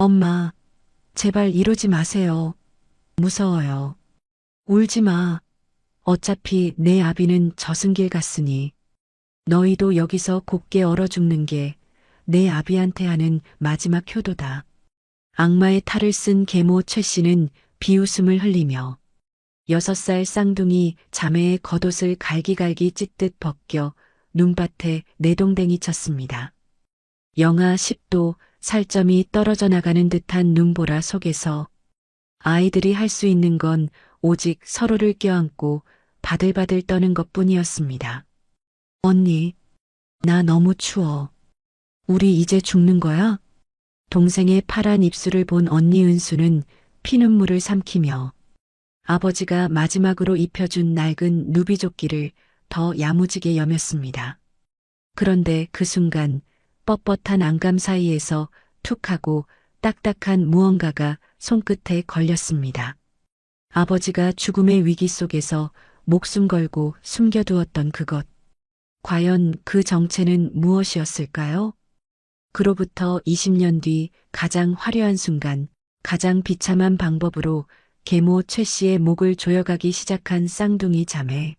엄마, 제발 이러지 마세요. 무서워요. 울지 마. 어차피 내 아비는 저승길 갔으니 너희도 여기서 곱게 얼어 죽는 게 내 아비한테 하는 마지막 효도다. 악마의 탈을 쓴 계모 최 씨는 비웃음을 흘리며 6살 쌍둥이 자매의 겉옷을 갈기갈기 찢듯 벗겨 눈밭에 내동댕이 쳤습니다. 영하 10도 살점이 떨어져 나가는 듯한 눈보라 속에서 아이들이 할 수 있는 건 오직 서로를 껴안고 바들바들 떠는 것뿐이었습니다. 언니, 나 너무 추워. 우리 이제 죽는 거야? 동생의 파란 입술을 본 언니 은수는 피눈물을 삼키며 아버지가 마지막으로 입혀준 낡은 누비조끼를 더 야무지게 여몄습니다. 그런데 그 순간 뻣뻣한 안감 사이에서 툭 하고 딱딱한 무언가가 손끝에 걸렸습니다. 아버지가 죽음의 위기 속에서 목숨 걸고 숨겨두었던 그것. 과연 그 정체는 무엇이었을까요? 그로부터 20년 뒤 가장 화려한 순간, 가장 비참한 방법으로 계모 최 씨의 목을 조여가기 시작한 쌍둥이 자매.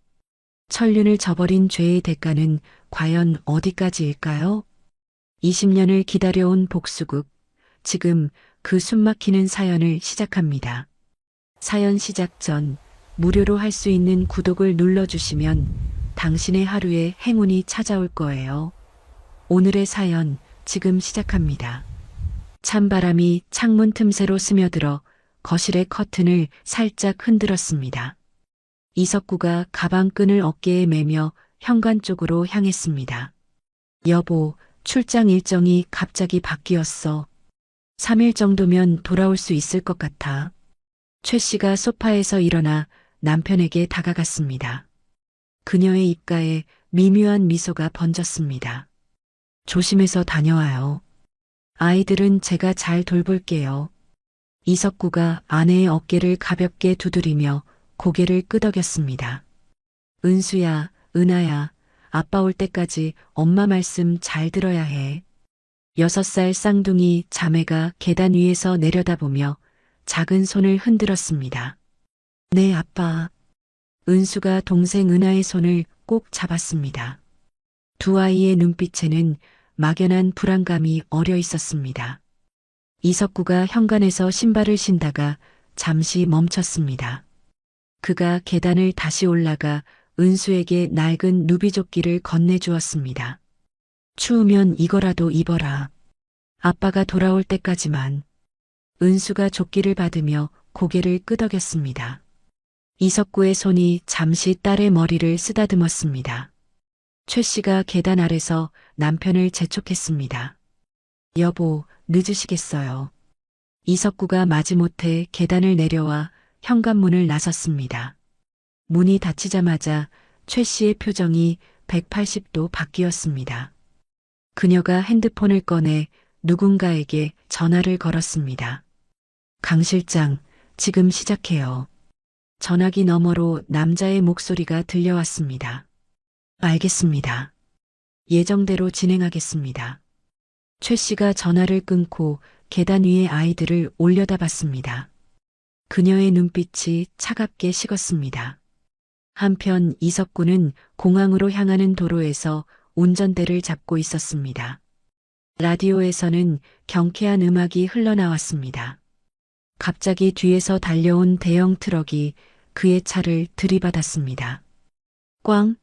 천륜을 저버린 죄의 대가는 과연 어디까지일까요? 20년을 기다려온 복수극. 지금 그 숨막히는 사연을 시작합니다. 사연 시작 전 무료로 할 수 있는 구독을 눌러주시면 당신의 하루에 행운이 찾아올 거예요. 오늘의 사연 지금 시작합니다. 찬바람이 창문 틈새로 스며들어 거실의 커튼을 살짝 흔들었습니다. 이석구가 가방끈을 어깨에 매며 현관 쪽으로 향했습니다. 여보, 출장 일정이 갑자기 바뀌었어. 3일 정도면 돌아올 수 있을 것 같아. 최 씨가 소파에서 일어나 남편에게 다가갔습니다. 그녀의 입가에 미묘한 미소가 번졌습니다. 조심해서 다녀와요. 아이들은 제가 잘 돌볼게요. 이석구가 아내의 어깨를 가볍게 두드리며 고개를 끄덕였습니다. 은수야, 은하야, 아빠 올 때까지 엄마 말씀 잘 들어야 해. 6살 쌍둥이 자매가 계단 위에서 내려다보며 작은 손을 흔들었습니다. 네, 아빠. 은수가 동생 은하의 손을 꼭 잡았습니다. 두 아이의 눈빛에는 막연한 불안감이 어려 있었습니다. 이석구가 현관에서 신발을 신다가 잠시 멈췄습니다. 그가 계단을 다시 올라가 은수에게 낡은 누비조끼를 건네주었습니다. 추우면 이거라도 입어라. 아빠가 돌아올 때까지만. 은수가 조끼를 받으며 고개를 끄덕였습니다. 이석구의 손이 잠시 딸의 머리를 쓰다듬었습니다. 최 씨가 계단 아래서 남편을 재촉했습니다. 여보, 늦으시겠어요. 이석구가 마지못해 계단을 내려와 현관문을 나섰습니다. 문이 닫히자마자 최 씨의 표정이 180도 바뀌었습니다. 그녀가 핸드폰을 꺼내 누군가에게 전화를 걸었습니다. 강 실장, 지금 시작해요. 전화기 너머로 남자의 목소리가 들려왔습니다. 알겠습니다. 예정대로 진행하겠습니다. 최 씨가 전화를 끊고 계단 위의 아이들을 올려다봤습니다. 그녀의 눈빛이 차갑게 식었습니다. 한편 이석구는 공항으로 향하는 도로에서 운전대를 잡고 있었습니다. 라디오에서는 경쾌한 음악이 흘러나왔습니다. 갑자기 뒤에서 달려온 대형 트럭이 그의 차를 들이받았습니다. 꽝!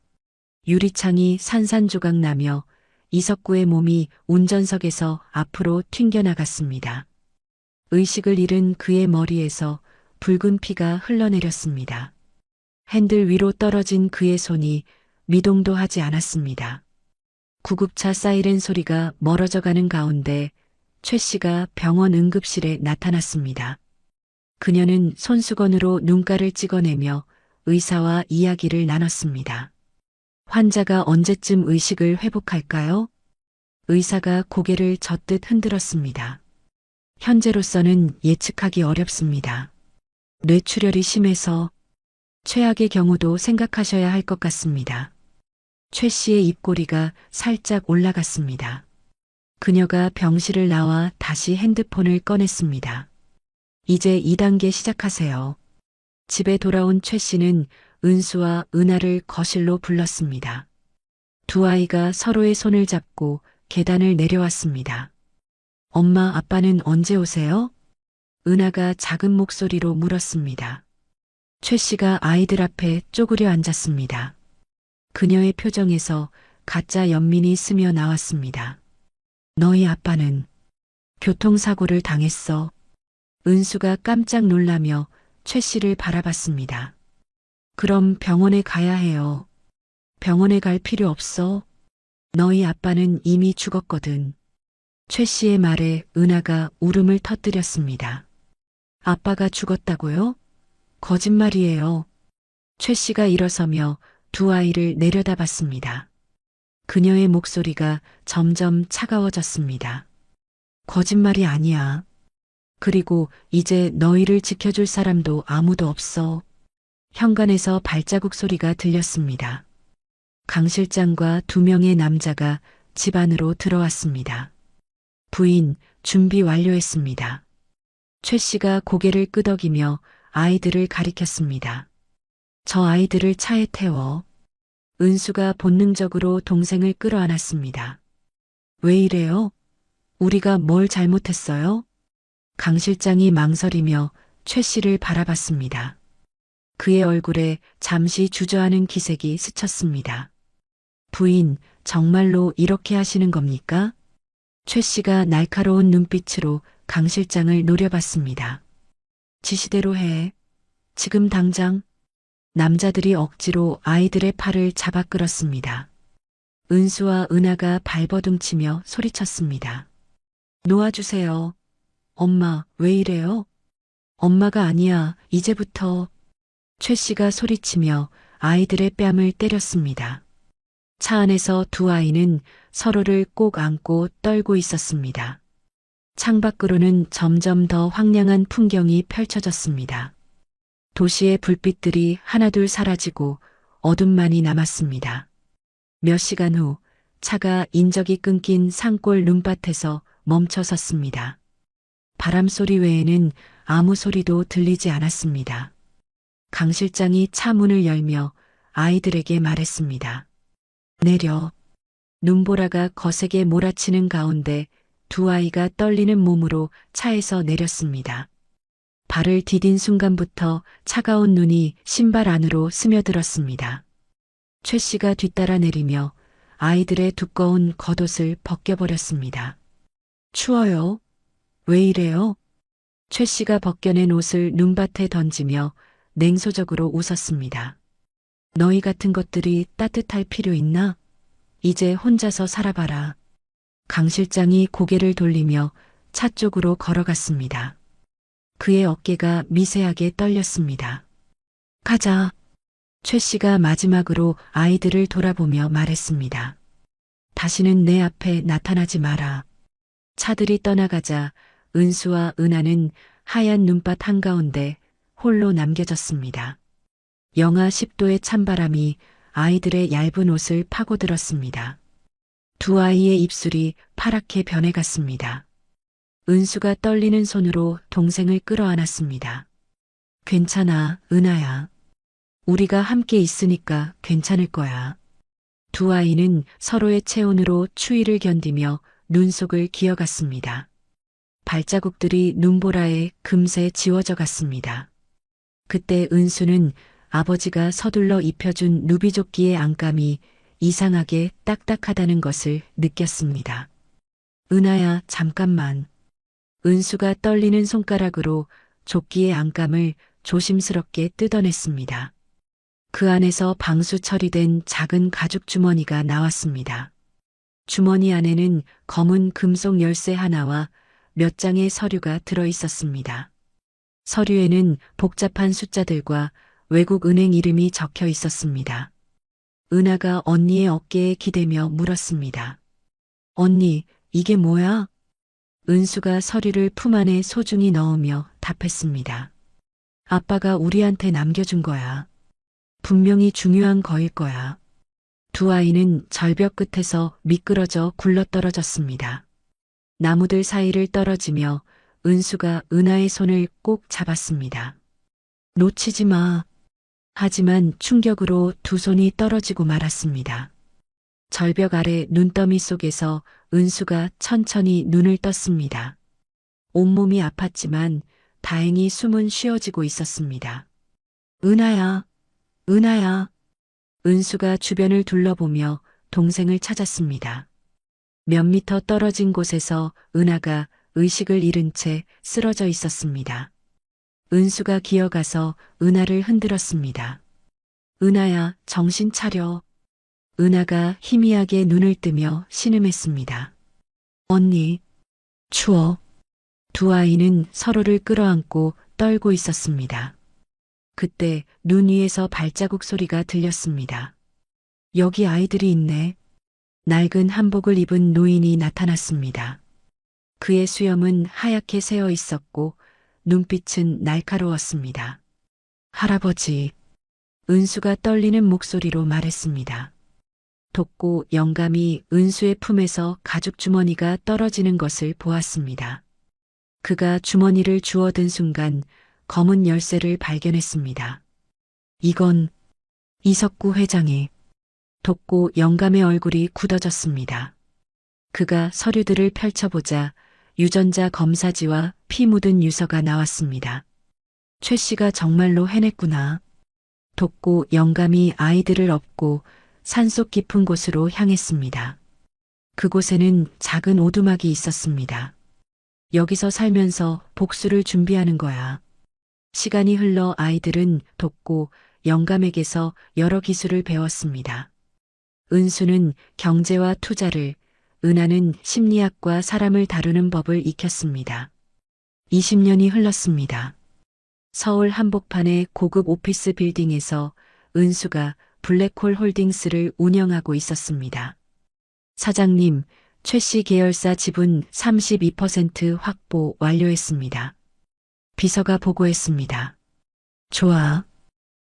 유리창이 산산조각 나며 이석구의 몸이 운전석에서 앞으로 튕겨나갔습니다. 의식을 잃은 그의 머리에서 붉은 피가 흘러내렸습니다. 핸들 위로 떨어진 그의 손이 미동도 하지 않았습니다. 구급차 사이렌 소리가 멀어져 가는 가운데 최 씨가 병원 응급실에 나타났습니다. 그녀는 손수건으로 눈가를 찍어내며 의사와 이야기를 나눴습니다. 환자가 언제쯤 의식을 회복할까요? 의사가 고개를 젓듯 흔들었습니다. 현재로서는 예측하기 어렵습니다. 뇌출혈이 심해서 최악의 경우도 생각하셔야 할 것 같습니다. 최 씨의 입꼬리가 살짝 올라갔습니다. 그녀가 병실을 나와 다시 핸드폰을 꺼냈습니다. 이제 2단계 시작하세요. 집에 돌아온 최 씨는 은수와 은하를 거실로 불렀습니다. 두 아이가 서로의 손을 잡고 계단을 내려왔습니다. 엄마, 아빠는 언제 오세요? 은하가 작은 목소리로 물었습니다. 최 씨가 아이들 앞에 쪼그려 앉았습니다. 그녀의 표정에서 가짜 연민이 스며 나왔습니다. 너희 아빠는 교통사고를 당했어. 은수가 깜짝 놀라며 최 씨를 바라봤습니다. 그럼 병원에 가야 해요. 병원에 갈 필요 없어. 너희 아빠는 이미 죽었거든. 최 씨의 말에 은하가 울음을 터뜨렸습니다. 아빠가 죽었다고요? 거짓말이에요. 최 씨가 일어서며 두 아이를 내려다봤습니다. 그녀의 목소리가 점점 차가워졌습니다. 거짓말이 아니야. 그리고 이제 너희를 지켜줄 사람도 아무도 없어. 현관에서 발자국 소리가 들렸습니다. 강 실장과 2명의 남자가 집 안으로 들어왔습니다. 부인, 준비 완료했습니다. 최 씨가 고개를 끄덕이며 아이들을 가리켰습니다. 저 아이들을 차에 태워. 은수가 본능적으로 동생을 끌어안았습니다. 왜 이래요? 우리가 뭘 잘못했어요? 강 실장이 망설이며 최 씨를 바라봤습니다. 그의 얼굴에 잠시 주저하는 기색이 스쳤습니다. 부인, 정말로 이렇게 하시는 겁니까? 최 씨가 날카로운 눈빛으로 강 실장을 노려봤습니다. 지시대로 해. 지금 당장. 남자들이 억지로 아이들의 팔을 잡아 끌었습니다. 은수와 은하가 발버둥치며 소리쳤습니다. 놓아주세요. 엄마, 왜 이래요? 엄마가 아니야, 이제부터. 최 씨가 소리치며 아이들의 뺨을 때렸습니다. 차 안에서 두 아이는 서로를 꼭 안고 떨고 있었습니다. 창밖으로는 점점 더 황량한 풍경이 펼쳐졌습니다. 도시의 불빛들이 하나둘 사라지고 어둠만이 남았습니다. 몇 시간 후 차가 인적이 끊긴 산골 눈밭에서 멈춰 섰습니다. 바람 소리 외에는 아무 소리도 들리지 않았습니다. 강 실장이 차 문을 열며 아이들에게 말했습니다. 내려. 눈보라가 거세게 몰아치는 가운데 두 아이가 떨리는 몸으로 차에서 내렸습니다. 발을 디딘 순간부터 차가운 눈이 신발 안으로 스며들었습니다. 최 씨가 뒤따라 내리며 아이들의 두꺼운 겉옷을 벗겨버렸습니다. 추워요? 왜 이래요? 최 씨가 벗겨낸 옷을 눈밭에 던지며 냉소적으로 웃었습니다. 너희 같은 것들이 따뜻할 필요 있나? 이제 혼자서 살아봐라. 강 실장이 고개를 돌리며 차 쪽으로 걸어갔습니다. 그의 어깨가 미세하게 떨렸습니다. 가자. 최 씨가 마지막으로 아이들을 돌아보며 말했습니다. 다시는 내 앞에 나타나지 마라. 차들이 떠나가자 은수와 은하는 하얀 눈밭 한가운데 홀로 남겨졌습니다. 영하 10도의 찬바람이 아이들의 얇은 옷을 파고들었습니다. 두 아이의 입술이 파랗게 변해갔습니다. 은수가 떨리는 손으로 동생을 끌어안았습니다. 괜찮아, 은하야. 우리가 함께 있으니까 괜찮을 거야. 두 아이는 서로의 체온으로 추위를 견디며 눈속을 기어갔습니다. 발자국들이 눈보라에 금세 지워져 갔습니다. 그때 은수는 아버지가 서둘러 입혀준 누비조끼의 안감이 이상하게 딱딱하다는 것을 느꼈습니다. 은하야, 잠깐만. 은수가 떨리는 손가락으로 조끼의 안감을 조심스럽게 뜯어냈습니다. 그 안에서 방수 처리된 작은 가죽 주머니가 나왔습니다. 주머니 안에는 검은 금속 열쇠 하나와 몇 장의 서류가 들어 있었습니다. 서류에는 복잡한 숫자들과 외국 은행 이름이 적혀 있었습니다. 은하가 언니의 어깨에 기대며 물었습니다. 언니, 이게 뭐야? 은수가 서류를 품 안에 소중히 넣으며 답했습니다. 아빠가 우리한테 남겨준 거야. 분명히 중요한 거일 거야. 두 아이는 절벽 끝에서 미끄러져 굴러떨어졌습니다. 나무들 사이를 떨어지며 은수가 은하의 손을 꼭 잡았습니다. 놓치지 마. 하지만 충격으로 두 손이 떨어지고 말았습니다. 절벽 아래 눈더미 속에서 은수가 천천히 눈을 떴습니다. 온몸이 아팠지만 다행히 숨은 쉬어지고 있었습니다. 은하야, 은하야. 은수가 주변을 둘러보며 동생을 찾았습니다. 몇 미터 떨어진 곳에서 은하가 의식을 잃은 채 쓰러져 있었습니다. 은수가 기어가서 은하를 흔들었습니다. 은하야, 정신 차려. 은하가 희미하게 눈을 뜨며 신음했습니다. 언니, 추워. 두 아이는 서로를 끌어안고 떨고 있었습니다. 그때 눈 위에서 발자국 소리가 들렸습니다. 여기 아이들이 있네. 낡은 한복을 입은 노인이 나타났습니다. 그의 수염은 하얗게 새어 있었고 눈빛은 날카로웠습니다. 할아버지, 은수가 떨리는 목소리로 말했습니다. 돋고 영감이 은수의 품에서 가죽 주머니가 떨어지는 것을 보았습니다. 그가 주머니를 주워든 순간 검은 열쇠를 발견했습니다. 이건 이석구 회장이. 돋고 영감의 얼굴이 굳어졌습니다. 그가 서류들을 펼쳐보자 유전자 검사지와 피 묻은 유서가 나왔습니다. 최 씨가 정말로 해냈구나. 돋고 영감이 아이들을 업고 산속 깊은 곳으로 향했습니다. 그곳에는 작은 오두막이 있었습니다. 여기서 살면서 복수를 준비하는 거야. 시간이 흘러 아이들은 돋고 영감에게서 여러 기술을 배웠습니다. 은수는 경제와 투자를, 은하는 심리학과 사람을 다루는 법을 익혔습니다. 20년이 흘렀습니다. 서울 한복판의 고급 오피스 빌딩에서 은수가 블랙홀 홀딩스를 운영하고 있었습니다. 사장님, 최 씨 계열사 지분 32% 확보 완료했습니다. 비서가 보고했습니다. 좋아.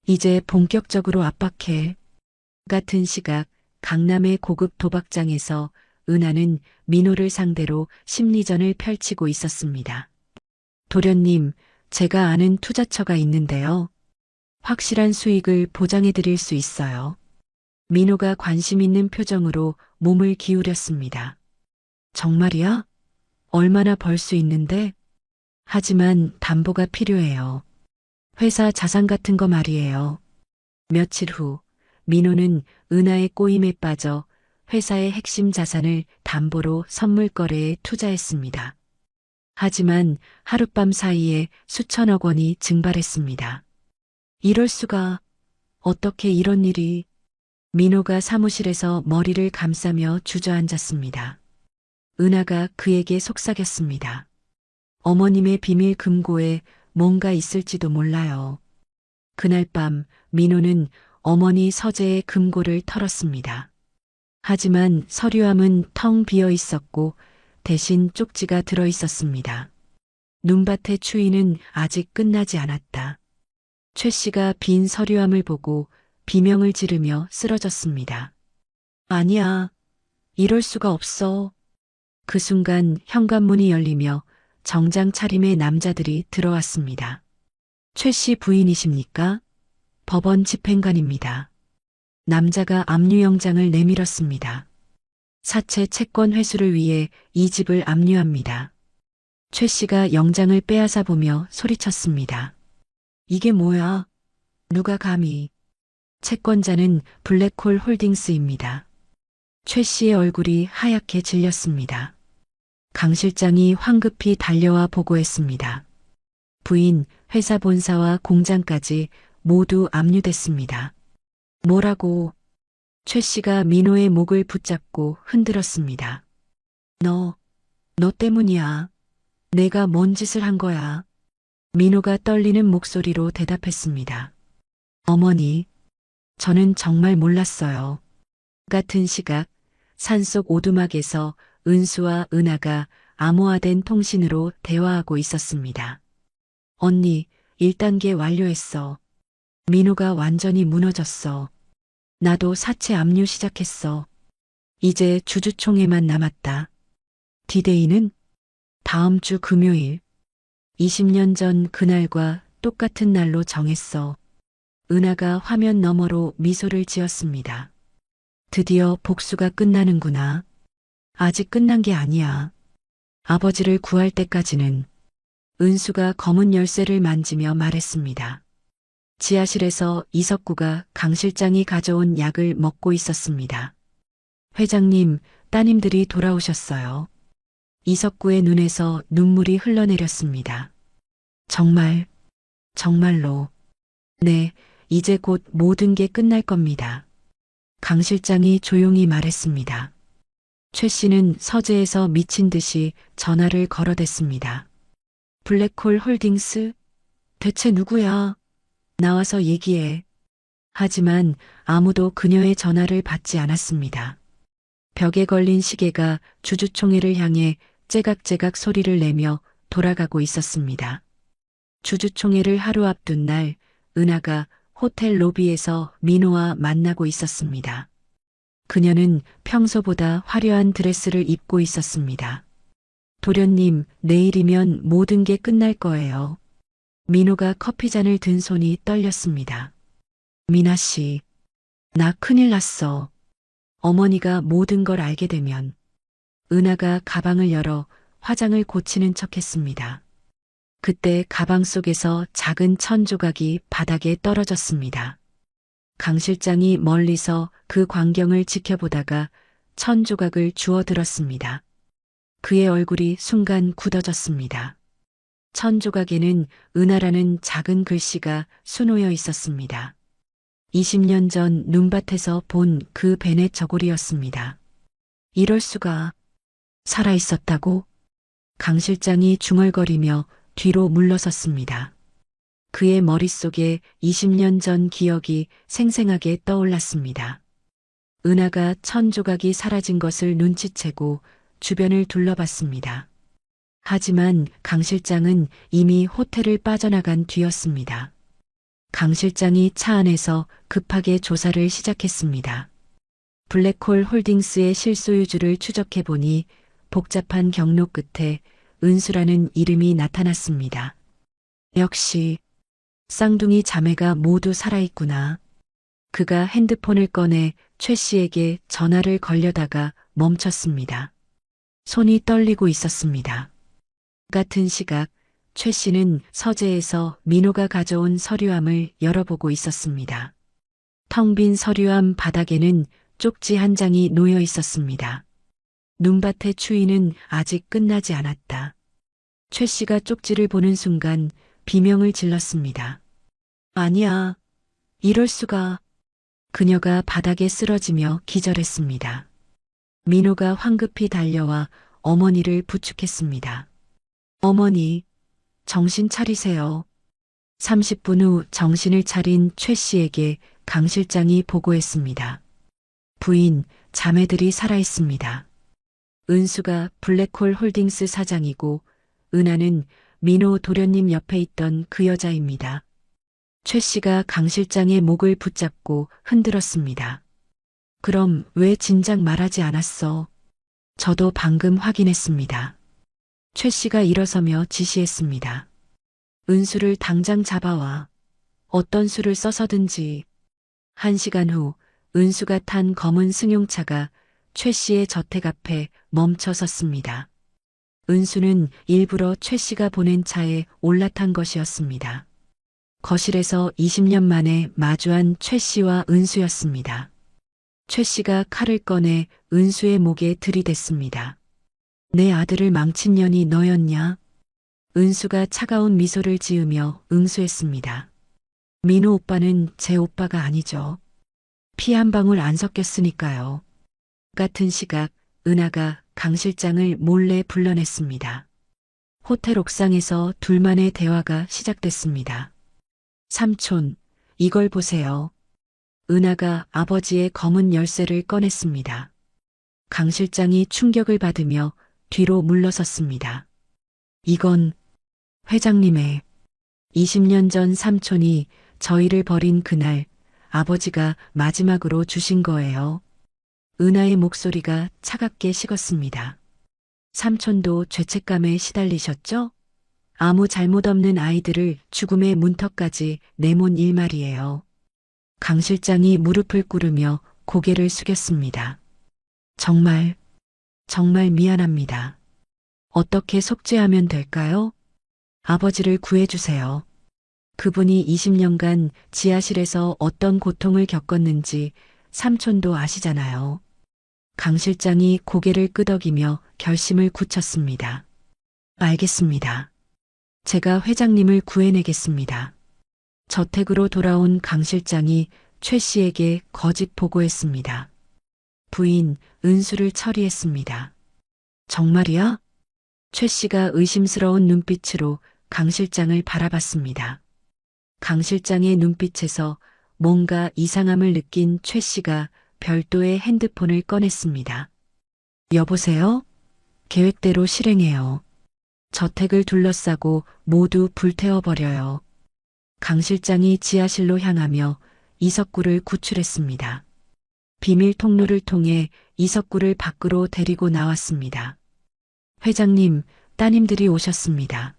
이제 본격적으로 압박해. 같은 시각 강남의 고급 도박장에서 은하는 민호를 상대로 심리전을 펼치고 있었습니다. 도련님, 제가 아는 투자처가 있는데요. 확실한 수익을 보장해 드릴 수 있어요. 민호가 관심 있는 표정으로 몸을 기울였습니다. 정말이야? 얼마나 벌 수 있는데? 하지만 담보가 필요해요. 회사 자산 같은 거 말이에요. 며칠 후 민호는 은하의 꼬임에 빠져 회사의 핵심 자산을 담보로 선물 거래에 투자했습니다. 하지만 하룻밤 사이에 수천억 원이 증발했습니다. 이럴 수가, 어떻게 이런 일이. 민호가 사무실에서 머리를 감싸며 주저앉았습니다. 은하가 그에게 속삭였습니다. 어머님의 비밀 금고에 뭔가 있을지도 몰라요. 그날 밤 민호는 어머니 서재의 금고를 털었습니다. 하지만 서류함은 텅 비어 있었고 대신 쪽지가 들어 있었습니다. 눈밭의 추위는 아직 끝나지 않았다. 최 씨가 빈 서류함을 보고 비명을 지르며 쓰러졌습니다. 아니야. 이럴 수가 없어. 그 순간 현관문이 열리며 정장 차림의 남자들이 들어왔습니다. 최 씨 부인이십니까? 법원 집행관입니다. 남자가 압류영장을 내밀었습니다. 사채 채권 회수를 위해 이 집을 압류합니다. 최 씨가 영장을 빼앗아 보며 소리쳤습니다. 이게 뭐야? 누가 감히. 채권자는 블랙홀 홀딩스입니다. 최 씨의 얼굴이 하얗게 질렸습니다. 강 실장이 황급히 달려와 보고했습니다. 부인, 회사 본사와 공장까지 모두 압류됐습니다. 뭐라고? 최 씨가 민호의 목을 붙잡고 흔들었습니다. 너 때문이야. 내가 뭔 짓을 한 거야? 민호가 떨리는 목소리로 대답했습니다. 어머니, 저는 정말 몰랐어요. 같은 시각 산속 오두막에서 은수와 은하가 암호화된 통신으로 대화하고 있었습니다. 언니, 1단계 완료했어. 민호가 완전히 무너졌어. 나도 사채 압류 시작했어. 이제 주주총회만 남았다. 디데이는 다음 주 금요일. 20년 전 그날과 똑같은 날로 정했어. 은하가 화면 너머로 미소를 지었습니다. 드디어 복수가 끝나는구나. 아직 끝난 게 아니야. 아버지를 구할 때까지는. 은수가 검은 열쇠를 만지며 말했습니다. 지하실에서 이석구가 강 실장이 가져온 약을 먹고 있었습니다. 회장님, 따님들이 돌아오셨어요. 이석구의 눈에서 눈물이 흘러내렸습니다. 정말, 정말로. 네, 이제 곧 모든 게 끝날 겁니다. 강 실장이 조용히 말했습니다. 최 씨는 서재에서 미친 듯이 전화를 걸어댔습니다. 블랙홀 홀딩스? 대체 누구야? 나와서 얘기해. 하지만 아무도 그녀의 전화를 받지 않았습니다. 벽에 걸린 시계가 주주총회를 향해 째각째각 소리를 내며 돌아가고 있었습니다. 주주총회를 하루 앞둔 날, 은하가 호텔 로비에서 민호와 만나고 있었습니다. 그녀는 평소보다 화려한 드레스를 입고 있었습니다. 도련님, 내일이면 모든 게 끝날 거예요. 민호가 커피잔을 든 손이 떨렸습니다. 미나 씨, 나 큰일 났어. 어머니가 모든 걸 알게 되면. 은하가 가방을 열어 화장을 고치는 척했습니다. 그때 가방 속에서 작은 천 조각이 바닥에 떨어졌습니다. 강 실장이 멀리서 그 광경을 지켜보다가 천 조각을 주워들었습니다. 그의 얼굴이 순간 굳어졌습니다. 천 조각에는 은하라는 작은 글씨가 수놓여 있었습니다. 20년 전 눈밭에서 본 그 벤의 저고리였습니다. 이럴 수가. 살아있었다고? 강 실장이 중얼거리며 뒤로 물러섰습니다. 그의 머릿속에 20년 전 기억이 생생하게 떠올랐습니다. 은하가 천 조각이 사라진 것을 눈치채고 주변을 둘러봤습니다. 하지만 강 실장은 이미 호텔을 빠져나간 뒤였습니다. 강 실장이 차 안에서 급하게 조사를 시작했습니다. 블랙홀 홀딩스의 실소유주를 추적해보니 복잡한 경로 끝에 은수라는 이름이 나타났습니다. 역시 쌍둥이 자매가 모두 살아있구나. 그가 핸드폰을 꺼내 최 씨에게 전화를 걸려다가 멈췄습니다. 손이 떨리고 있었습니다. 같은 시각 최 씨는 서재에서 민호가 가져온 서류함을 열어보고 있었습니다. 텅 빈 서류함 바닥에는 쪽지 한 장이 놓여 있었습니다. 눈밭의 추위는 아직 끝나지 않았다. 최 씨가 쪽지를 보는 순간 비명을 질렀습니다. 아니야. 이럴 수가. 그녀가 바닥에 쓰러지며 기절했습니다. 민호가 황급히 달려와 어머니를 부축했습니다. 어머니, 정신 차리세요. 30분 후 정신을 차린 최 씨에게 강 실장이 보고했습니다. 부인, 자매들이 살아있습니다. 은수가 블랙홀 홀딩스 사장이고 은하는 민호 도련님 옆에 있던 그 여자입니다. 최 씨가 강 실장의 목을 붙잡고 흔들었습니다. 그럼 왜 진작 말하지 않았어? 저도 방금 확인했습니다. 최 씨가 일어서며 지시했습니다. 은수를 당장 잡아와. 어떤 수를 써서든지. 1시간 후 은수가 탄 검은 승용차가 최 씨의 저택 앞에 멈춰 섰습니다. 은수는 일부러 최 씨가 보낸 차에 올라탄 것이었습니다. 거실에서 20년 만에 마주한 최 씨와 은수였습니다. 최 씨가 칼을 꺼내 은수의 목에 들이댔습니다. 내 아들을 망친 년이 너였냐? 은수가 차가운 미소를 지으며 응수했습니다. 민호 오빠는 제 오빠가 아니죠. 피 한 방울 안 섞였으니까요. 같은 시각 은하가 강 실장을 몰래 불러냈습니다. 호텔 옥상에서 둘만의 대화가 시작됐습니다. 삼촌, 이걸 보세요. 은하가 아버지의 검은 열쇠를 꺼냈습니다. 강 실장이 충격을 받으며 뒤로 물러섰습니다. 이건 회장님의 20년 전 삼촌이 저희를 버린 그날 아버지가 마지막으로 주신 거예요. 은하의 목소리가 차갑게 식었습니다. 삼촌도 죄책감에 시달리셨죠? 아무 잘못 없는 아이들을 죽음의 문턱까지 내몬 일 말이에요. 강 실장이 무릎을 꿇으며 고개를 숙였습니다. 정말, 정말 미안합니다. 어떻게 속죄하면 될까요? 아버지를 구해주세요. 그분이 20년간 지하실에서 어떤 고통을 겪었는지 삼촌도 아시잖아요. 강 실장이 고개를 끄덕이며 결심을 굳혔습니다. 알겠습니다. 제가 회장님을 구해내겠습니다. 저택으로 돌아온 강 실장이 최 씨에게 거짓 보고했습니다. 부인 은수를 처리했습니다. 정말이야? 최 씨가 의심스러운 눈빛으로 강 실장을 바라봤습니다. 강 실장의 눈빛에서 뭔가 이상함을 느낀 최 씨가 별도의 핸드폰을 꺼냈습니다. 여보세요? 계획대로 실행해요. 저택을 둘러싸고 모두 불태워버려요. 강 실장이 지하실로 향하며 이석구를 구출했습니다. 비밀 통로를 통해 이석구를 밖으로 데리고 나왔습니다. 회장님, 따님들이 오셨습니다.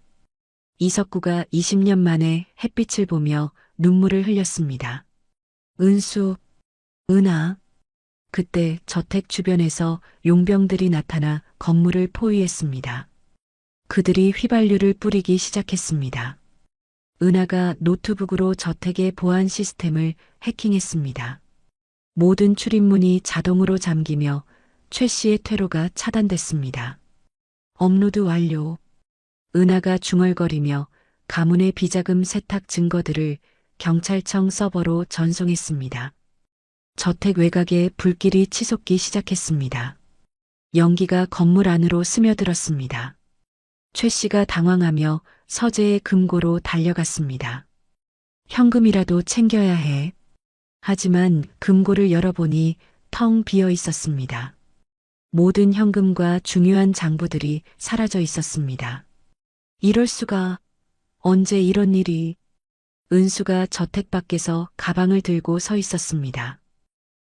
이석구가 20년 만에 햇빛을 보며 눈물을 흘렸습니다. 은수, 은아. 그때 저택 주변에서 용병들이 나타나 건물을 포위했습니다. 그들이 휘발유를 뿌리기 시작했습니다. 은하가 노트북으로 저택의 보안 시스템을 해킹했습니다. 모든 출입문이 자동으로 잠기며 최 씨의 퇴로가 차단됐습니다. 업로드 완료. 은하가 중얼거리며 가문의 비자금 세탁 증거들을 경찰청 서버로 전송했습니다. 저택 외곽에 불길이 치솟기 시작했습니다. 연기가 건물 안으로 스며들었습니다. 최 씨가 당황하며 서재의 금고로 달려갔습니다. 현금이라도 챙겨야 해. 하지만 금고를 열어보니 텅 비어 있었습니다. 모든 현금과 중요한 장부들이 사라져 있었습니다. 이럴 수가, 언제 이런 일이. 은수가 저택 밖에서 가방을 들고 서 있었습니다.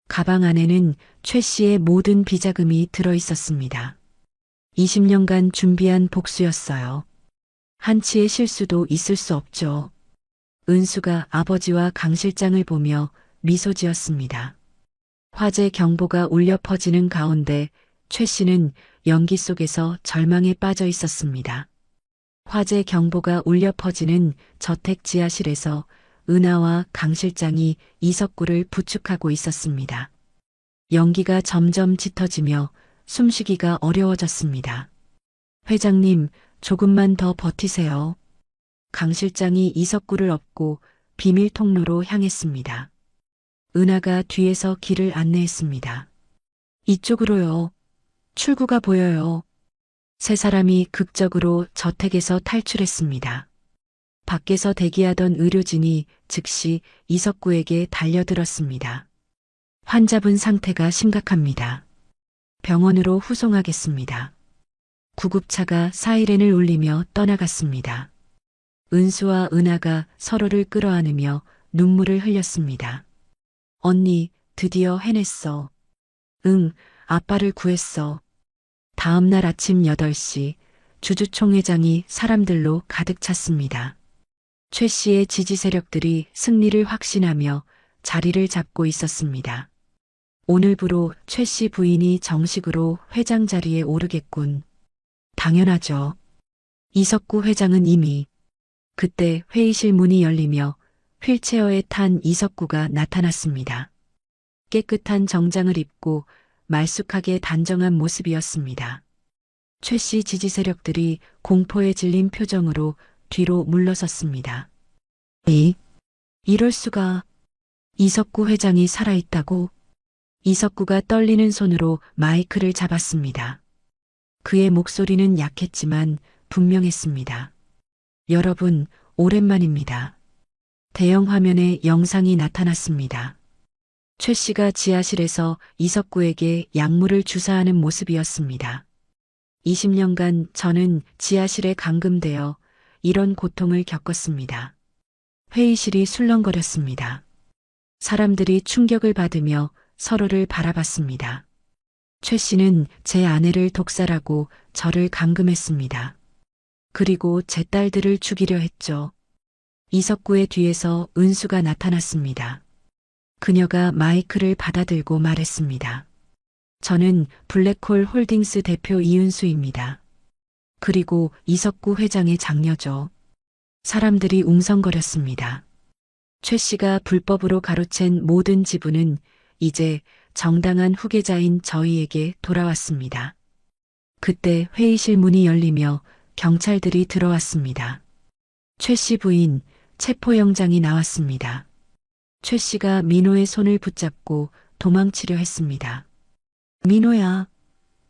가방 안에는 최 씨의 모든 비자금이 들어 있었습니다. 20년간 준비한 복수였어요. 한치의 실수도 있을 수 없죠. 은수가 아버지와 강 실장을 보며 미소 지었습니다. 화재 경보가 울려 퍼지는 가운데 최 씨는 연기 속에서 절망에 빠져 있었습니다. 화재 경보가 울려 퍼지는 저택 지하실에서 은하와 강 실장이 이석구를 부축하고 있었습니다. 연기가 점점 짙어지며 숨쉬기가 어려워졌습니다. 회장님, 조금만 더 버티세요. 강 실장이 이석구를 업고 비밀 통로로 향했습니다. 은하가 뒤에서 길을 안내했습니다. 이쪽으로요. 출구가 보여요. 세 사람이 극적으로 저택에서 탈출했습니다. 밖에서 대기하던 의료진이 즉시 이석구에게 달려들었습니다. 환자분 상태가 심각합니다. 병원으로 후송하겠습니다. 구급차가 사이렌을 울리며 떠나갔습니다. 은수와 은하가 서로를 끌어안으며 눈물을 흘렸습니다. 언니, 드디어 해냈어. 응, 아빠를 구했어. 다음 날 아침 8시 주주총회장이 사람들로 가득 찼습니다. 최 씨의 지지 세력들이 승리를 확신하며 자리를 잡고 있었습니다. 오늘부로 최 씨 부인이 정식으로 회장 자리에 오르겠군. 당연하죠. 이석구 회장은 이미. 그때 회의실 문이 열리며 휠체어에 탄 이석구가 나타났습니다. 깨끗한 정장을 입고 말쑥하게 단정한 모습이었습니다. 최 씨 지지 세력들이 공포에 질린 표정으로 뒤로 물러섰습니다. 이럴 수가. 이석구 회장이 살아있다고? 이석구가 떨리는 손으로 마이크를 잡았습니다. 그의 목소리는 약했지만 분명했습니다. 여러분, 오랜만입니다. 대형 화면에 영상이 나타났습니다. 최 씨가 지하실에서 이석구에게 약물을 주사하는 모습이었습니다. 20년간 저는 지하실에 감금되어 이런 고통을 겪었습니다. 회의실이 술렁거렸습니다. 사람들이 충격을 받으며 서로를 바라봤습니다. 최 씨는 제 아내를 독살하고 저를 감금했습니다. 그리고 제 딸들을 죽이려 했죠. 이석구의 뒤에서 은수가 나타났습니다. 그녀가 마이크를 받아들고 말했습니다. 저는 블랙홀 홀딩스 대표 이은수입니다. 그리고 이석구 회장의 장녀죠. 사람들이 웅성거렸습니다. 최 씨가 불법으로 가로챈 모든 지분은 이제 정당한 후계자인 저희에게 돌아왔습니다. 그때 회의실 문이 열리며 경찰들이 들어왔습니다. 최 씨 부인 체포영장이 나왔습니다. 최 씨가 민호의 손을 붙잡고 도망치려 했습니다. 민호야,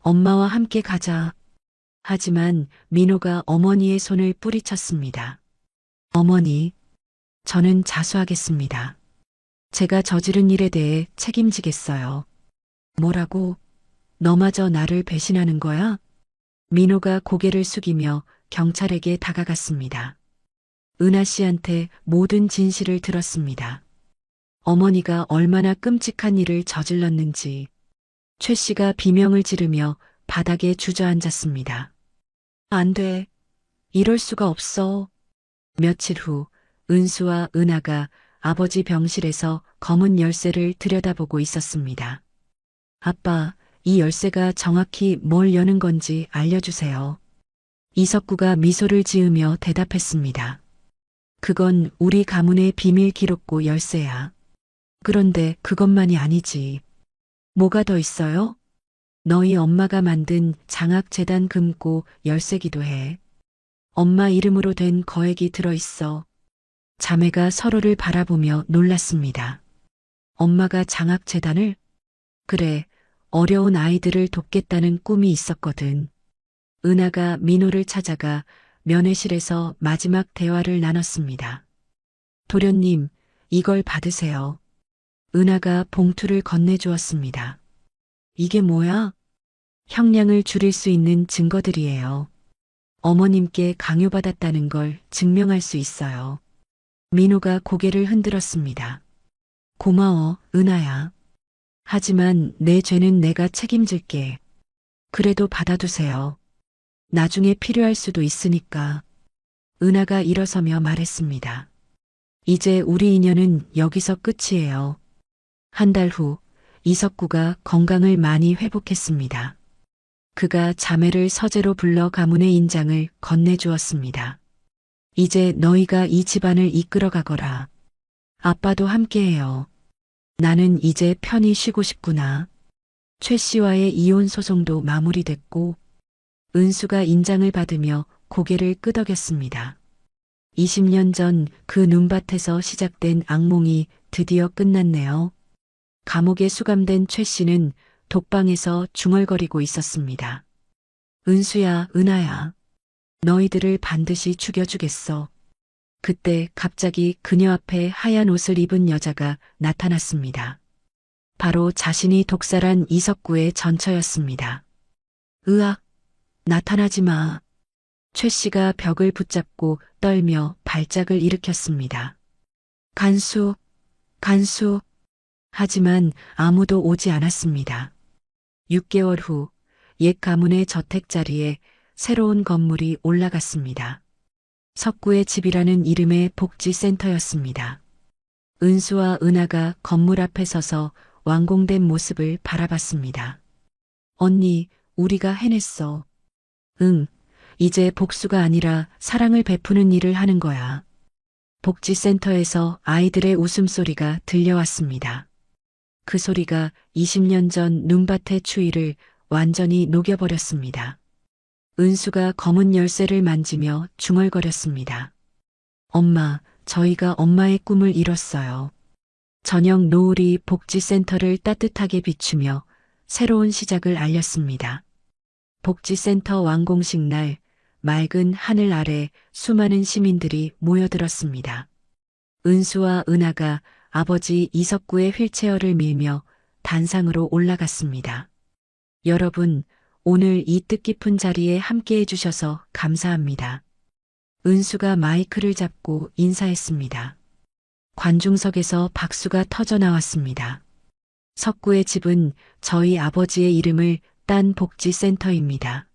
엄마와 함께 가자. 하지만 민호가 어머니의 손을 뿌리쳤습니다. 어머니, 저는 자수하겠습니다. 제가 저지른 일에 대해 책임지겠어요. 뭐라고? 너마저 나를 배신하는 거야? 민호가 고개를 숙이며 경찰에게 다가갔습니다. 은하 씨한테 모든 진실을 들었습니다. 어머니가 얼마나 끔찍한 일을 저질렀는지. 최 씨가 비명을 지르며 바닥에 주저앉았습니다. 안 돼. 이럴 수가 없어. 며칠 후 은수와 은하가 아버지 병실에서 검은 열쇠를 들여다보고 있었습니다. 아빠, 이 열쇠가 정확히 뭘 여는 건지 알려주세요. 이석구가 미소를 지으며 대답했습니다. 그건 우리 가문의 비밀 기록고 열쇠야. 그런데 그것만이 아니지. 뭐가 더 있어요? 너희 엄마가 만든 장학재단 금고 열쇠기도 해. 엄마 이름으로 된 거액이 들어있어. 자매가 서로를 바라보며 놀랐습니다. 엄마가 장학재단을? 그래, 어려운 아이들을 돕겠다는 꿈이 있었거든. 은하가 민호를 찾아가 면회실에서 마지막 대화를 나눴습니다. 도련님, 이걸 받으세요. 은하가 봉투를 건네주었습니다. 이게 뭐야? 형량을 줄일 수 있는 증거들이에요. 어머님께 강요받았다는 걸 증명할 수 있어요. 민호가 고개를 흔들었습니다. 고마워, 은하야. 하지만 내 죄는 내가 책임질게. 그래도 받아두세요. 나중에 필요할 수도 있으니까. 은하가 일어서며 말했습니다. 이제 우리 인연은 여기서 끝이에요. 한 달 후 이석구가 건강을 많이 회복했습니다. 그가 자매를 서재로 불러 가문의 인장을 건네주었습니다. 이제 너희가 이 집안을 이끌어 가거라. 아빠도 함께해요. 나는 이제 편히 쉬고 싶구나. 최 씨와의 이혼 소송도 마무리됐고 은수가 인장을 받으며 고개를 끄덕였습니다. 20년 전 그 눈밭에서 시작된 악몽이 드디어 끝났네요. 감옥에 수감된 최 씨는 독방에서 중얼거리고 있었습니다. 은수야, 은하야. 너희들을 반드시 죽여주겠어. 그때 갑자기 그녀 앞에 하얀 옷을 입은 여자가 나타났습니다. 바로 자신이 독살한 이석구의 전처였습니다. 으악, 나타나지 마. 최 씨가 벽을 붙잡고 떨며 발작을 일으켰습니다. 간수, 간수. 하지만 아무도 오지 않았습니다. 6개월 후 옛 가문의 저택 자리에 새로운 건물이 올라갔습니다. 석구의 집이라는 이름의 복지센터였습니다. 은수와 은하가 건물 앞에 서서 완공된 모습을 바라봤습니다. 언니, 우리가 해냈어. 응, 이제 복수가 아니라 사랑을 베푸는 일을 하는 거야. 복지센터에서 아이들의 웃음소리가 들려왔습니다. 그 소리가 20년 전 눈밭의 추위를 완전히 녹여버렸습니다. 은수가 검은 열쇠를 만지며 중얼거렸습니다. 엄마, 저희가 엄마의 꿈을 이뤘어요. 저녁 노을이 복지센터를 따뜻하게 비추며 새로운 시작을 알렸습니다. 복지센터 완공식 날 맑은 하늘 아래 수많은 시민들이 모여들었습니다. 은수와 은하가 아버지 이석구의 휠체어를 밀며 단상으로 올라갔습니다. 여러분, 오늘 이 뜻깊은 자리에 함께해 주셔서 감사합니다. 은수가 마이크를 잡고 인사했습니다. 관중석에서 박수가 터져 나왔습니다. 석구의 집은 저희 아버지의 이름을 딴 복지센터입니다.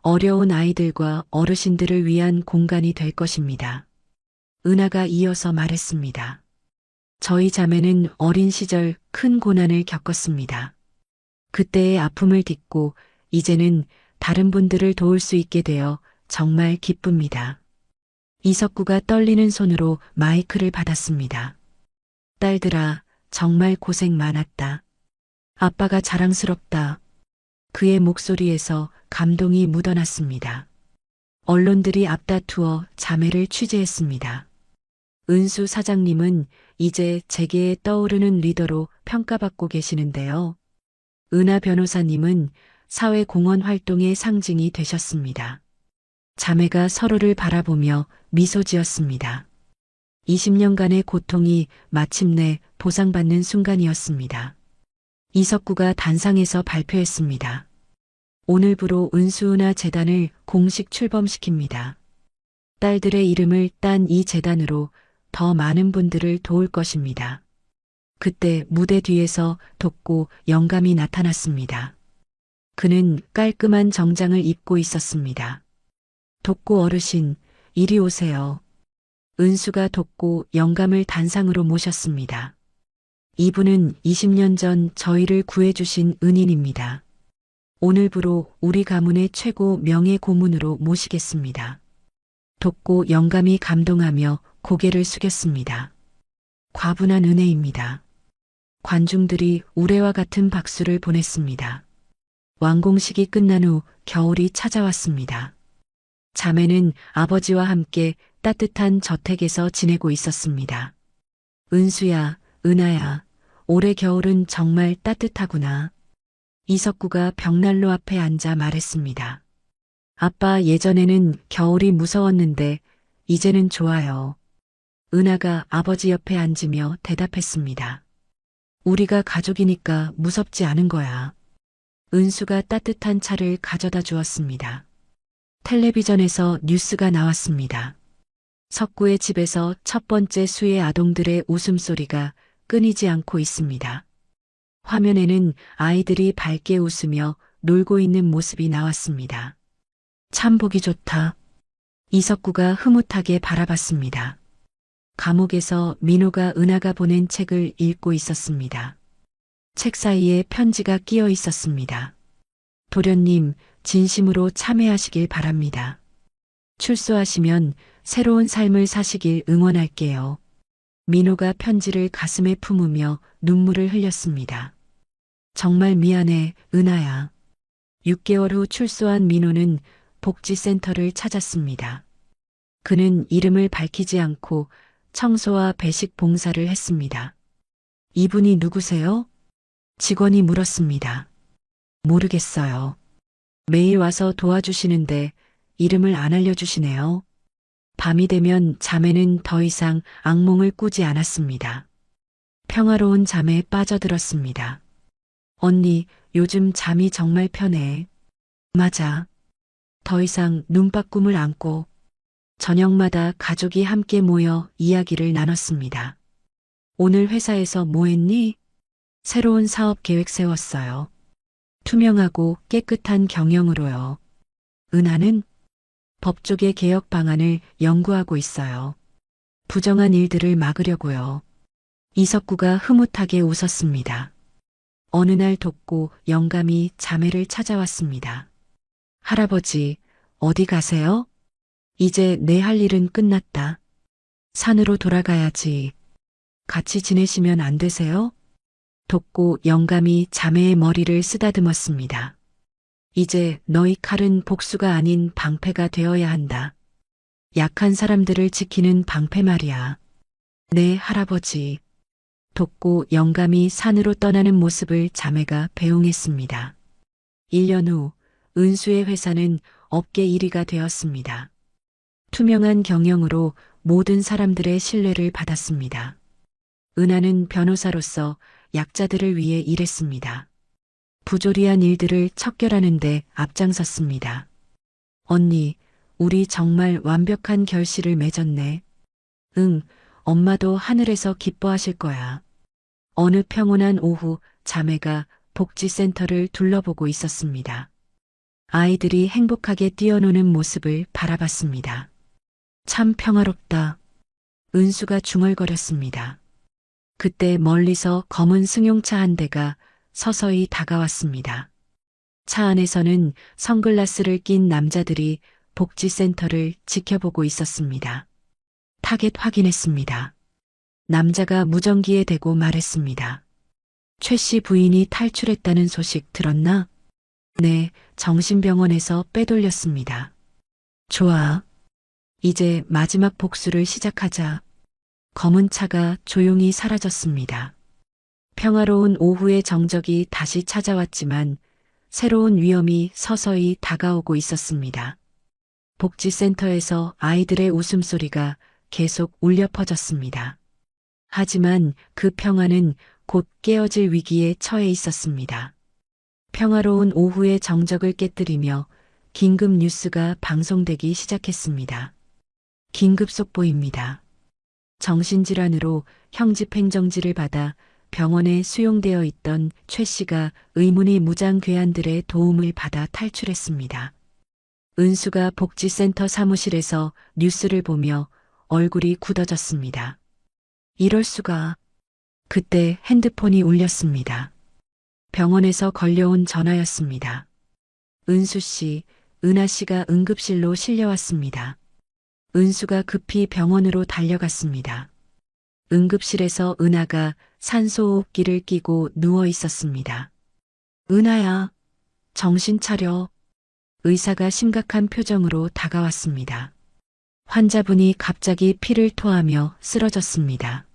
어려운 아이들과 어르신들을 위한 공간이 될 것입니다. 은하가 이어서 말했습니다. 저희 자매는 어린 시절 큰 고난을 겪었습니다. 그때의 아픔을 딛고 이제는 다른 분들을 도울 수 있게 되어 정말 기쁩니다. 이석구가 떨리는 손으로 마이크를 받았습니다. 딸들아, 정말 고생 많았다. 아빠가 자랑스럽다. 그의 목소리에서 감동이 묻어났습니다. 언론들이 앞다투어 자매를 취재했습니다. 은수 사장님은 이제 재계에 떠오르는 리더로 평가받고 계시는데요. 은하 변호사님은 사회공헌 활동의 상징이 되셨습니다. 자매가 서로를 바라보며 미소 지었습니다. 20년간의 고통이 마침내 보상받는 순간이었습니다. 이석구가 단상에서 발표했습니다. 오늘부로 은수은하 재단을 공식 출범시킵니다. 딸들의 이름을 딴 이 재단으로 더 많은 분들을 도울 것입니다. 그때 무대 뒤에서 돋고 영감이 나타났습니다. 그는 깔끔한 정장을 입고 있었습니다. 돋고 어르신, 이리 오세요. 은수가 돋고 영감을 단상으로 모셨습니다. 이분은 20년 전 저희를 구해주신 은인입니다. 오늘부로 우리 가문의 최고 명예 고문으로 모시겠습니다. 돋고 영감이 감동하며 고개를 숙였습니다. 과분한 은혜입니다. 관중들이 우레와 같은 박수를 보냈습니다. 완공식이 끝난 후 겨울이 찾아왔습니다. 자매는 아버지와 함께 따뜻한 저택에서 지내고 있었습니다. 은수야, 은하야, 올해 겨울은 정말 따뜻하구나. 이석구가 벽난로 앞에 앉아 말했습니다. 아빠, 예전에는 겨울이 무서웠는데 이제는 좋아요. 은하가 아버지 옆에 앉으며 대답했습니다. 우리가 가족이니까 무섭지 않은 거야. 은수가 따뜻한 차를 가져다 주었습니다. 텔레비전에서 뉴스가 나왔습니다. 석구의 집에서 첫 번째 수의 아동들의 웃음소리가 끊이지 않고 있습니다. 화면에는 아이들이 밝게 웃으며 놀고 있는 모습이 나왔습니다. 참 보기 좋다. 이석구가 흐뭇하게 바라봤습니다. 감옥에서 민호가 은하가 보낸 책을 읽고 있었습니다. 책 사이에 편지가 끼어 있었습니다. 도련님, 진심으로 참회하시길 바랍니다. 출소하시면 새로운 삶을 사시길 응원할게요. 민호가 편지를 가슴에 품으며 눈물을 흘렸습니다. 정말 미안해, 은하야. 6개월 후 출소한 민호는 복지센터를 찾았습니다. 그는 이름을 밝히지 않고 청소와 배식 봉사를 했습니다. 이분이 누구세요? 직원이 물었습니다. 모르겠어요. 매일 와서 도와주시는데 이름을 안 알려주시네요. 밤이 되면 자매는 더 이상 악몽을 꾸지 않았습니다. 평화로운 잠에 빠져들었습니다. 언니, 요즘 잠이 정말 편해. 맞아. 더 이상 눈바꿈을 안고 저녁마다 가족이 함께 모여 이야기를 나눴습니다. 오늘 회사에서 뭐 했니? 새로운 사업 계획 세웠어요. 투명하고 깨끗한 경영으로요. 은하는 법조계 개혁 방안을 연구하고 있어요. 부정한 일들을 막으려고요. 이석구가 흐뭇하게 웃었습니다. 어느 날 돋고 영감이 자매를 찾아왔습니다. 할아버지, 어디 가세요? 이제 내 할 일은 끝났다. 산으로 돌아가야지. 같이 지내시면 안 되세요? 돋고 영감이 자매의 머리를 쓰다듬었습니다. 이제 너희 칼은 복수가 아닌 방패가 되어야 한다. 약한 사람들을 지키는 방패 말이야. 네, 할아버지. 돋고 영감이 산으로 떠나는 모습을 자매가 배웅했습니다. 1년 후 은수의 회사는 업계 1위가 되었습니다. 투명한 경영으로 모든 사람들의 신뢰를 받았습니다. 은하는 변호사로서 약자들을 위해 일했습니다. 부조리한 일들을 척결하는 데 앞장섰습니다. 언니, 우리 정말 완벽한 결실을 맺었네. 응, 엄마도 하늘에서 기뻐하실 거야. 어느 평온한 오후 자매가 복지센터를 둘러보고 있었습니다. 아이들이 행복하게 뛰어노는 모습을 바라봤습니다. 참 평화롭다. 은수가 중얼거렸습니다. 그때 멀리서 검은 승용차 한 대가 서서히 다가왔습니다. 차 안에서는 선글라스를 낀 남자들이 복지센터를 지켜보고 있었습니다. 타겟 확인했습니다. 남자가 무전기에 대고 말했습니다. 최 씨 부인이 탈출했다는 소식 들었나? 네, 정신병원에서 빼돌렸습니다. 좋아. 이제 마지막 복수를 시작하자. 검은 차가 조용히 사라졌습니다. 평화로운 오후의 정적이 다시 찾아왔지만 새로운 위험이 서서히 다가오고 있었습니다. 복지센터에서 아이들의 웃음소리가 계속 울려 퍼졌습니다. 하지만 그 평화는 곧 깨어질 위기에 처해 있었습니다. 평화로운 오후의 정적을 깨뜨리며 긴급 뉴스가 방송되기 시작했습니다. 긴급 속보입니다. 정신질환으로 형집행정지를 받아 병원에 수용되어 있던 최 씨가 의문의 무장괴한들의 도움을 받아 탈출했습니다. 은수가 복지센터 사무실에서 뉴스를 보며 얼굴이 굳어졌습니다. 이럴 수가. 그때 핸드폰이 울렸습니다. 병원에서 걸려온 전화였습니다. 은수 씨, 은하 씨가 응급실로 실려왔습니다. 은수가 급히 병원으로 달려갔습니다. 응급실에서 은하가 산소호흡기를 끼고 누워 있었습니다. 은하야, 정신 차려. 의사가 심각한 표정으로 다가왔습니다. 환자분이 갑자기 피를 토하며 쓰러졌습니다.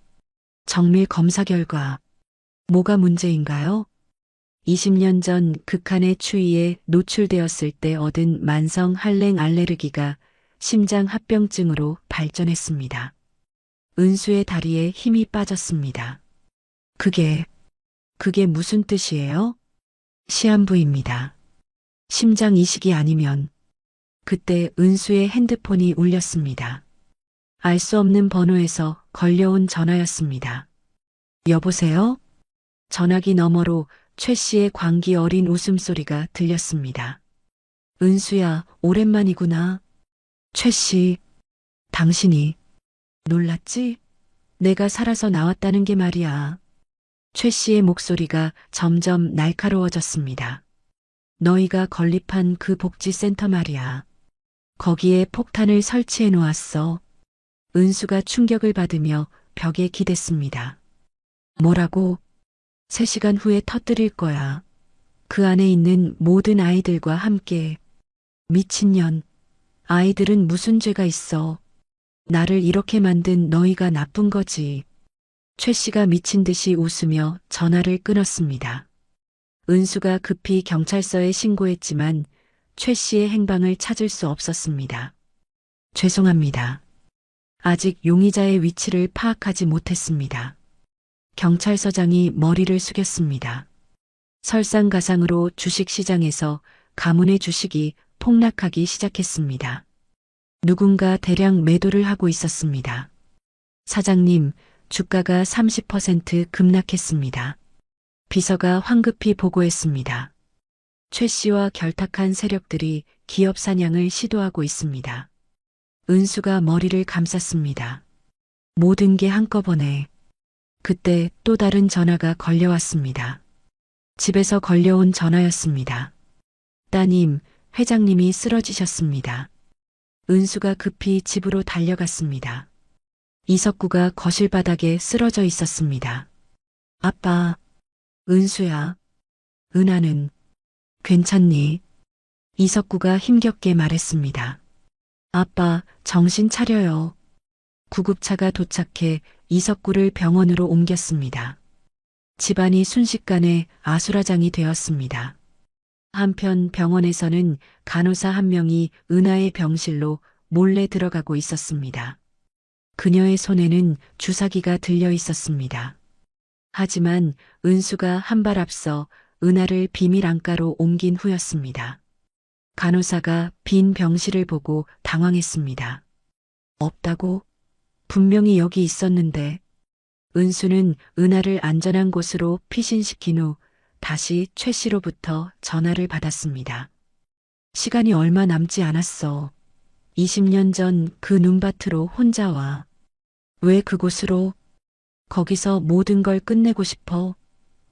정밀 검사 결과, 뭐가 문제인가요? 20년 전 극한의 추위에 노출되었을 때 얻은 만성 한랭 알레르기가 심장 합병증으로 발전했습니다. 은수의 다리에 힘이 빠졌습니다. 그게 무슨 뜻이에요? 시한부입니다. 심장 이식이 아니면. 그때 은수의 핸드폰이 울렸습니다. 알 수 없는 번호에서 걸려온 전화였습니다. 여보세요? 전화기 너머로 최 씨의 광기 어린 웃음소리가 들렸습니다. 은수야, 오랜만이구나. 최 씨, 당신이 놀랐지? 내가 살아서 나왔다는 게 말이야. 최 씨의 목소리가 점점 날카로워졌습니다. 너희가 건립한 그 복지센터 말이야. 거기에 폭탄을 설치해 놓았어. 은수가 충격을 받으며 벽에 기댔습니다. 뭐라고? 3시간 후에 터뜨릴 거야. 그 안에 있는 모든 아이들과 함께. 미친년. 아이들은 무슨 죄가 있어. 나를 이렇게 만든 너희가 나쁜 거지. 최 씨가 미친 듯이 웃으며 전화를 끊었습니다. 은수가 급히 경찰서에 신고했지만 최 씨의 행방을 찾을 수 없었습니다. 죄송합니다. 아직 용의자의 위치를 파악하지 못했습니다. 경찰서장이 머리를 숙였습니다. 설상가상으로 주식시장에서 가문의 주식이 폭락하기 시작했습니다. 누군가 대량 매도를 하고 있었습니다. 사장님, 주가가 30% 급락했습니다. 비서가 황급히 보고했습니다. 최 씨와 결탁한 세력들이 기업 사냥을 시도하고 있습니다. 은수가 머리를 감쌌습니다. 모든 게 한꺼번에. 그때 또 다른 전화가 걸려왔습니다. 집에서 걸려온 전화였습니다. 따님, 회장님이 쓰러지셨습니다. 은수가 급히 집으로 달려갔습니다. 이석구가 거실 바닥에 쓰러져 있었습니다. 아빠, 은수야, 은하는 괜찮니? 이석구가 힘겹게 말했습니다. 아빠, 정신 차려요. 구급차가 도착해 이석구를 병원으로 옮겼습니다. 집안이 순식간에 아수라장이 되었습니다. 한편 병원에서는 간호사 한 명이 은하의 병실로 몰래 들어가고 있었습니다. 그녀의 손에는 주사기가 들려 있었습니다. 하지만 은수가 한 발 앞서 은하를 비밀 안가로 옮긴 후였습니다. 간호사가 빈 병실을 보고 당황했습니다. 없다고? 분명히 여기 있었는데. 은수는 은하를 안전한 곳으로 피신시킨 후 다시 최 씨로부터 전화를 받았습니다. 시간이 얼마 남지 않았어. 20년 전 그 눈밭으로 혼자 와. 왜 그곳으로? 거기서 모든 걸 끝내고 싶어.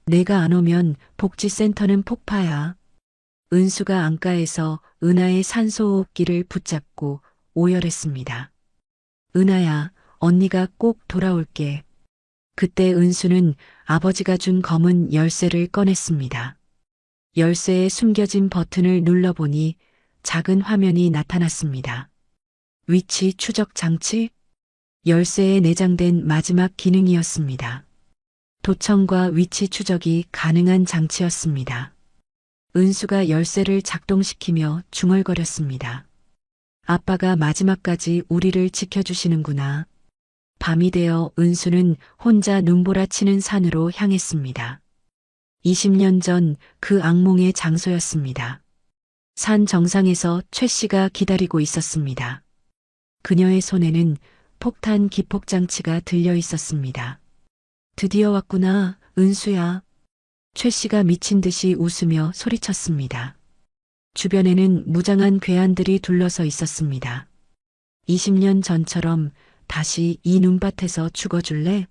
내가 안 오면 복지센터는 폭파야. 은수가 안가에서 은하의 산소호흡기를 붙잡고 오열했습니다. 은하야, 언니가 꼭 돌아올게. 그때 은수는 아버지가 준 검은 열쇠를 꺼냈습니다. 열쇠에 숨겨진 버튼을 눌러보니 작은 화면이 나타났습니다. 위치 추적 장치? 열쇠에 내장된 마지막 기능이었습니다. 도청과 위치 추적이 가능한 장치였습니다. 은수가 열쇠를 작동시키며 중얼거렸습니다. 아빠가 마지막까지 우리를 지켜주시는구나. 밤이 되어 은수는 혼자 눈보라치는 산으로 향했습니다. 20년 전 그 악몽의 장소였습니다. 산 정상에서 최 씨가 기다리고 있었습니다. 그녀의 손에는 폭탄 기폭 장치가 들려 있었습니다. 드디어 왔구나, 은수야. 최 씨가 미친 듯이 웃으며 소리쳤습니다. 주변에는 무장한 괴한들이 둘러서 있었습니다. 20년 전처럼 다시 이 눈밭에서 죽어줄래?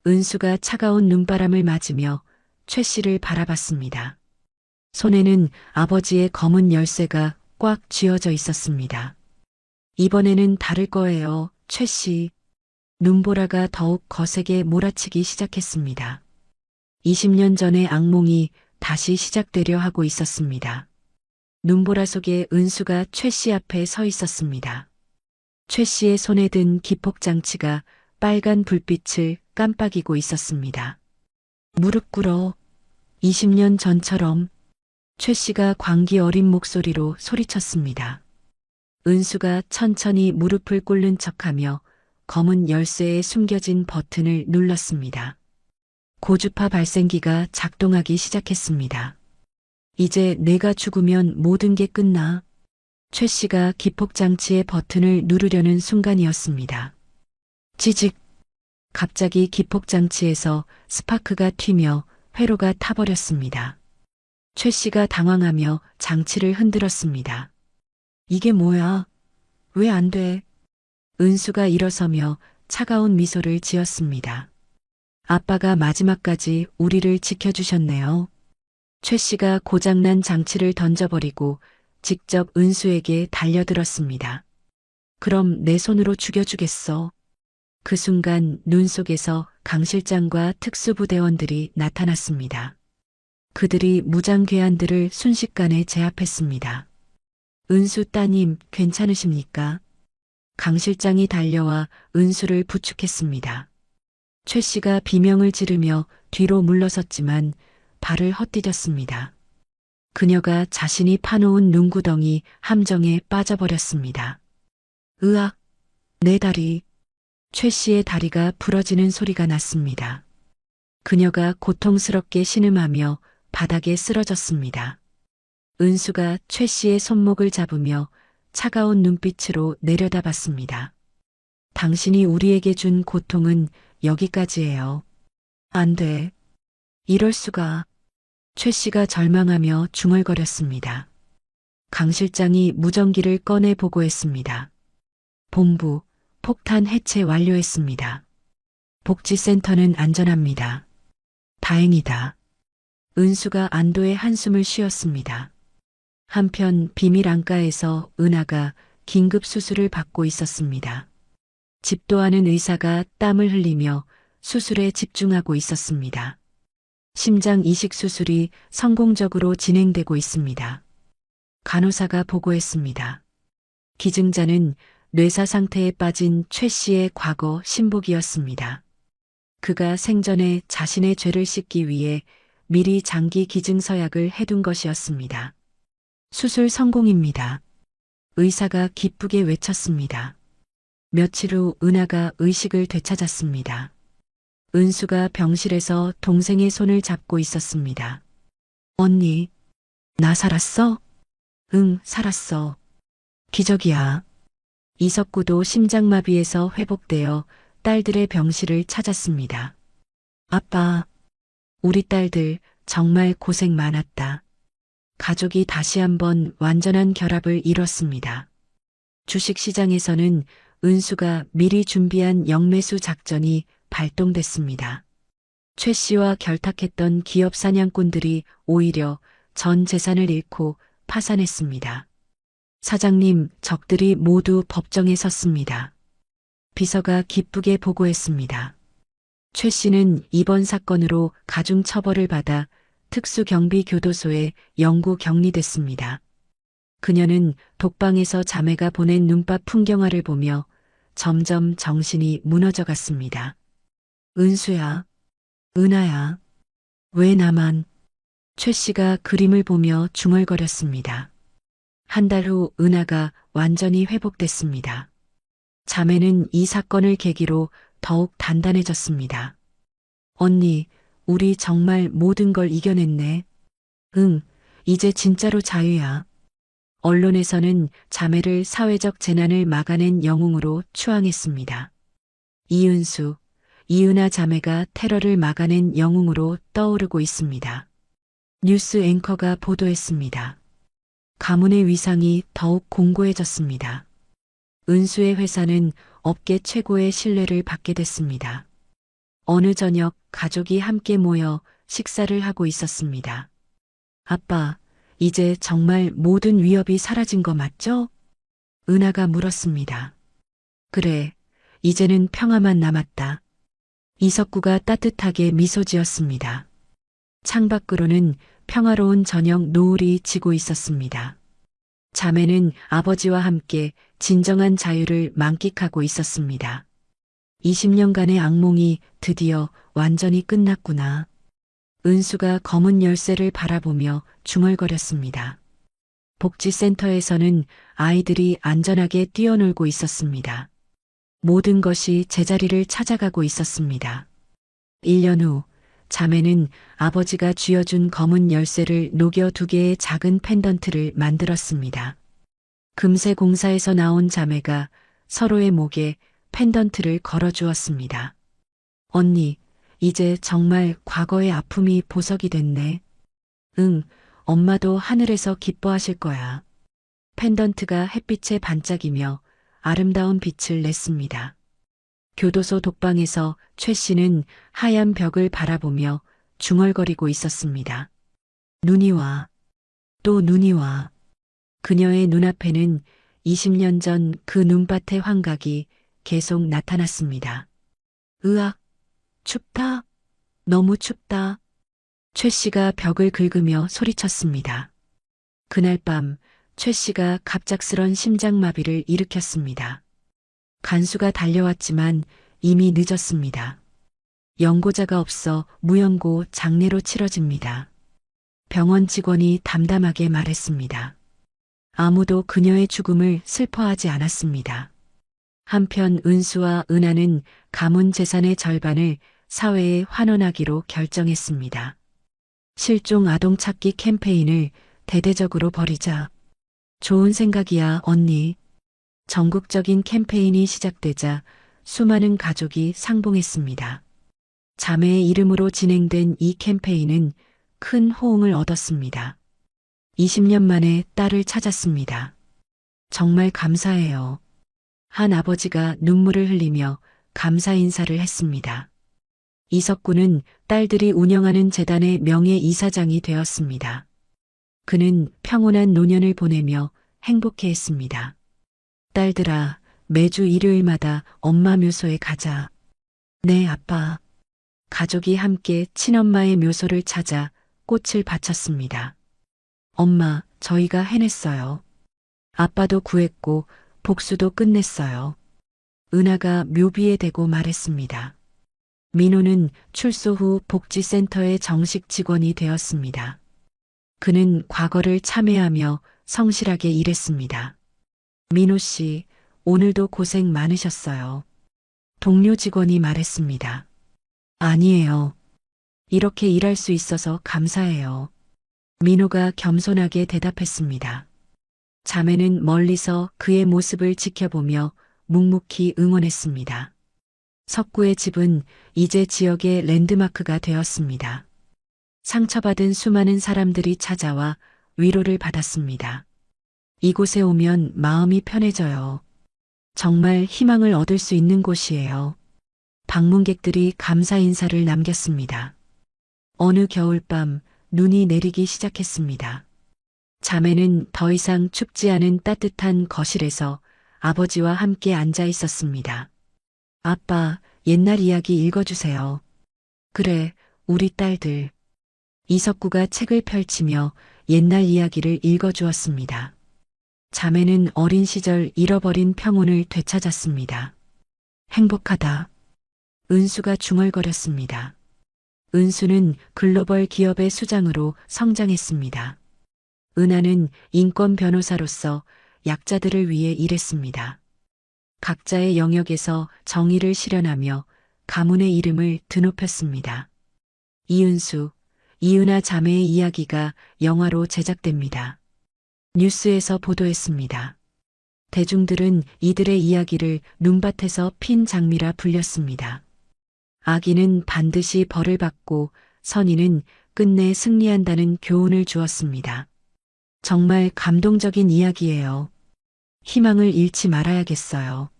은수가 차가운 눈바람을 맞으며 최 씨를 바라봤습니다. 손에는 아버지의 검은 열쇠가 꽉 쥐어져 있었습니다. 이번에는 다를 거예요, 최 씨. 눈보라가 더욱 거세게 몰아치기 시작했습니다. 20년 전의 악몽이 다시 시작되려 하고 있었습니다. 눈보라 속에 은수가 최 씨 앞에 서 있었습니다. 최 씨의 손에 든 기폭장치가 빨간 불빛을 깜빡이고 있었습니다. 무릎 꿇어. 20년 전처럼 최 씨가 광기 어린 목소리로 소리쳤습니다. 은수가 천천히 무릎을 꿇는 척하며 검은 열쇠에 숨겨진 버튼을 눌렀습니다. 고주파 발생기가 작동하기 시작했습니다. 이제 내가 죽으면 모든 게 끝나. 최 씨가 기폭장치의 버튼을 누르려는 순간이었습니다. 지직! 갑자기 기폭장치에서 스파크가 튀며 회로가 타버렸습니다. 최 씨가 당황하며 장치를 흔들었습니다. 이게 뭐야? 왜 안 돼? 은수가 일어서며 차가운 미소를 지었습니다. 아빠가 마지막까지 우리를 지켜주셨네요. 최 씨가 고장난 장치를 던져버리고 직접 은수에게 달려들었습니다. 그럼 내 손으로 죽여주겠어. 그 순간 눈 속에서 강 실장과 특수부대원들이 나타났습니다. 그들이 무장괴한들을 순식간에 제압했습니다. 은수 따님 괜찮으십니까? 강 실장이 달려와 은수를 부축했습니다. 최 씨가 비명을 지르며 뒤로 물러섰지만 발을 헛디뎠습니다. 그녀가 자신이 파놓은 눈구덩이 함정에 빠져버렸습니다. 으악! 내 다리! 최 씨의 다리가 부러지는 소리가 났습니다. 그녀가 고통스럽게 신음하며 바닥에 쓰러졌습니다. 은수가 최 씨의 손목을 잡으며 차가운 눈빛으로 내려다봤습니다. 당신이 우리에게 준 고통은 여기까지예요. 안 돼. 이럴 수가. 최 씨가 절망하며 중얼거렸습니다. 강 실장이 무전기를 꺼내 보고했습니다. 본부, 폭탄 해체 완료했습니다. 복지센터는 안전합니다. 다행이다. 은수가 안도의 한숨을 쉬었습니다. 한편 비밀 안과에서 은하가 긴급 수술을 받고 있었습니다. 집도하는 의사가 땀을 흘리며 수술에 집중하고 있었습니다. 심장 이식 수술이 성공적으로 진행되고 있습니다. 간호사가 보고했습니다. 기증자는 뇌사 상태에 빠진 최 씨의 과거 신복이었습니다. 그가 생전에 자신의 죄를 씻기 위해 미리 장기 기증 서약을 해둔 것이었습니다. 수술 성공입니다. 의사가 기쁘게 외쳤습니다. 며칠 후 은하가 의식을 되찾았습니다. 은수가 병실에서 동생의 손을 잡고 있었습니다. 언니, 나 살았어? 응, 살았어. 기적이야. 이석구도 심장마비에서 회복되어 딸들의 병실을 찾았습니다. 아빠, 우리 딸들 정말 고생 많았다. 가족이 다시 한번 완전한 결합을 이뤘습니다. 주식시장에서는 은수가 미리 준비한 영매수 작전이 발동됐습니다. 최 씨와 결탁했던 기업 사냥꾼들이 오히려 전 재산을 잃고 파산했습니다. 사장님, 적들이 모두 법정에 섰습니다. 비서가 기쁘게 보고했습니다. 최 씨는 이번 사건으로 가중 처벌을 받아 특수경비교도소에 영구 격리됐습니다. 그녀는 독방에서 자매가 보낸 눈밭 풍경화를 보며 점점 정신이 무너져 갔습니다. 은수야, 은하야, 왜 나만? 최 씨가 그림을 보며 중얼거렸습니다. 한 달 후 은하가 완전히 회복됐습니다. 자매는 이 사건을 계기로 더욱 단단해졌습니다. 언니, 우리 정말 모든 걸 이겨냈네. 응, 이제 진짜로 자유야. 언론에서는 자매를 사회적 재난을 막아낸 영웅으로 추앙했습니다. 이은수, 이은하 자매가 테러를 막아낸 영웅으로 떠오르고 있습니다. 뉴스 앵커가 보도했습니다. 가문의 위상이 더욱 공고해졌습니다. 은수의 회사는 업계 최고의 신뢰를 받게 됐습니다. 어느 저녁 가족이 함께 모여 식사를 하고 있었습니다. 아빠, 이제 정말 모든 위협이 사라진 거 맞죠? 은하가 물었습니다. 그래, 이제는 평화만 남았다. 이석구가 따뜻하게 미소 지었습니다. 창밖으로는 평화로운 저녁 노을이 지고 있었습니다. 자매는 아버지와 함께 진정한 자유를 만끽하고 있었습니다. 20년간의 악몽이 드디어 완전히 끝났구나. 은수가 검은 열쇠를 바라보며 중얼거렸습니다. 복지센터에서는 아이들이 안전하게 뛰어놀고 있었습니다. 모든 것이 제자리를 찾아가고 있었습니다. 1년 후 자매는 아버지가 쥐어준 검은 열쇠를 녹여 2개의 작은 펜던트를 만들었습니다. 금세 공사에서 나온 자매가 서로의 목에 펜던트를 걸어주었습니다. 언니, 이제 정말 과거의 아픔이 보석이 됐네. 응, 엄마도 하늘에서 기뻐하실 거야. 펜던트가 햇빛에 반짝이며 아름다운 빛을 냈습니다. 교도소 독방에서 최 씨는 하얀 벽을 바라보며 중얼거리고 있었습니다. 눈이 와. 또 눈이 와. 그녀의 눈앞에는 20년 전 그 눈밭의 환각이 계속 나타났습니다. 으악, 춥다. 너무 춥다. 최 씨가 벽을 긁으며 소리쳤습니다. 그날 밤 최 씨가 갑작스런 심장마비를 일으켰습니다. 간수가 달려왔지만 이미 늦었습니다. 연고자가 없어 무연고 장례로 치러집니다. 병원 직원이 담담하게 말했습니다. 아무도 그녀의 죽음을 슬퍼하지 않았습니다. 한편 은수와 은하는 가문 재산의 절반을 사회에 환원하기로 결정했습니다. 실종 아동 찾기 캠페인을 대대적으로 벌이자. 좋은 생각이야, 언니. 전국적인 캠페인이 시작되자 수많은 가족이 상봉했습니다. 자매의 이름으로 진행된 이 캠페인은 큰 호응을 얻었습니다. 20년 만에 딸을 찾았습니다. 정말 감사해요. 한 아버지가 눈물을 흘리며 감사 인사를 했습니다. 이석구는 딸들이 운영하는 재단의 명예 이사장이 되었습니다. 그는 평온한 노년을 보내며 행복해했습니다. 딸들아, 매주 일요일마다 엄마 묘소에 가자. 네, 아빠. 가족이 함께 친엄마의 묘소를 찾아 꽃을 바쳤습니다. 엄마, 저희가 해냈어요. 아빠도 구했고 복수도 끝냈어요. 은하가 묘비에 대고 말했습니다. 민호는 출소 후 복지센터의 정식 직원이 되었습니다. 그는 과거를 참회하며 성실하게 일했습니다. 민호 씨, 오늘도 고생 많으셨어요. 동료 직원이 말했습니다. 아니에요. 이렇게 일할 수 있어서 감사해요. 민호가 겸손하게 대답했습니다. 자매는 멀리서 그의 모습을 지켜보며 묵묵히 응원했습니다. 석구의 집은 이제 지역의 랜드마크가 되었습니다. 상처받은 수많은 사람들이 찾아와 위로를 받았습니다. 이곳에 오면 마음이 편해져요. 정말 희망을 얻을 수 있는 곳이에요. 방문객들이 감사 인사를 남겼습니다. 어느 겨울밤 눈이 내리기 시작했습니다. 자매는 더 이상 춥지 않은 따뜻한 거실에서 아버지와 함께 앉아 있었습니다. 아빠, 옛날 이야기 읽어주세요. 그래, 우리 딸들. 이석구가 책을 펼치며 옛날 이야기를 읽어주었습니다. 자매는 어린 시절 잃어버린 평온을 되찾았습니다. 행복하다. 은수가 중얼거렸습니다. 은수는 글로벌 기업의 수장으로 성장했습니다. 은하는 인권 변호사로서 약자들을 위해 일했습니다. 각자의 영역에서 정의를 실현하며 가문의 이름을 드높였습니다. 이은수, 이은하 자매의 이야기가 영화로 제작됩니다. 뉴스에서 보도했습니다. 대중들은 이들의 이야기를 눈밭에서 핀 장미라 불렸습니다. 악인은 반드시 벌을 받고 선인은 끝내 승리한다는 교훈을 주었습니다. 정말 감동적인 이야기예요. 희망을 잃지 말아야겠어요.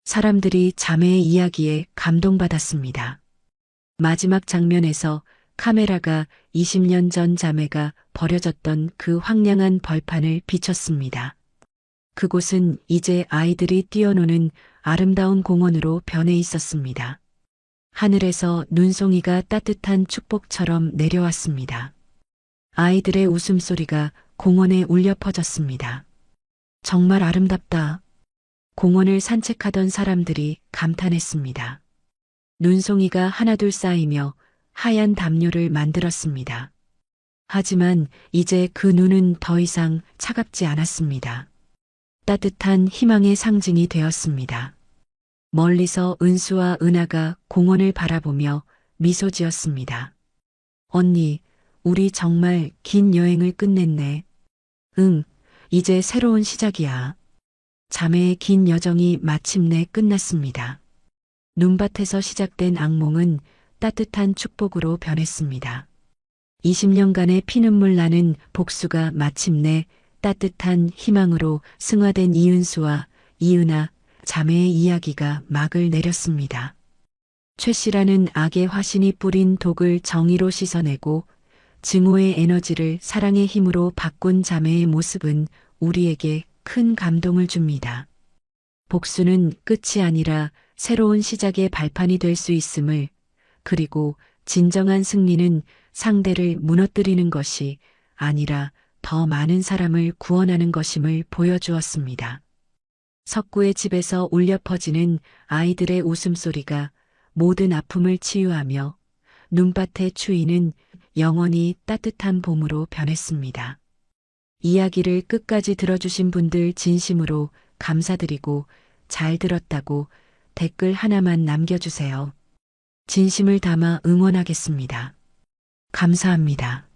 사람들이 자매의 이야기에 감동받았습니다. 마지막 장면에서 카메라가 20년 전 자매가 버려졌던 그 황량한 벌판을 비췄습니다. 그곳은 이제 아이들이 뛰어노는 아름다운 공원으로 변해 있었습니다. 하늘에서 눈송이가 따뜻한 축복처럼 내려왔습니다. 아이들의 웃음소리가 공원에 울려 퍼졌습니다. 정말 아름답다. 공원을 산책하던 사람들이 감탄했습니다. 눈송이가 하나둘 쌓이며 하얀 담요를 만들었습니다. 하지만 이제 그 눈은 더 이상 차갑지 않았습니다. 따뜻한 희망의 상징이 되었습니다. 멀리서 은수와 은하가 공원을 바라보며 미소 지었습니다. 언니, 우리 정말 긴 여행을 끝냈네. 응, 이제 새로운 시작이야. 자매의 긴 여정이 마침내 끝났습니다. 눈밭에서 시작된 악몽은 따뜻한 축복으로 변했습니다. 20년간의 피눈물 나는 복수가 마침내 따뜻한 희망으로 승화된 이은수와 이은하 자매의 이야기가 막을 내렸습니다. 최 씨라는 악의 화신이 뿌린 독을 정의로 씻어내고 증오의 에너지를 사랑의 힘으로 바꾼 자매의 모습은 우리에게 큰 감동을 줍니다. 복수는 끝이 아니라 새로운 시작의 발판이 될 수 있음을, 그리고 진정한 승리는 상대를 무너뜨리는 것이 아니라 더 많은 사람을 구원하는 것임을 보여주었습니다. 석구의 집에서 울려 퍼지는 아이들의 웃음소리가 모든 아픔을 치유하며 눈밭의 추위는 영원히 따뜻한 봄으로 변했습니다. 이야기를 끝까지 들어주신 분들 진심으로 감사드리고 잘 들었다고 댓글 하나만 남겨주세요. 진심을 담아 응원하겠습니다. 감사합니다.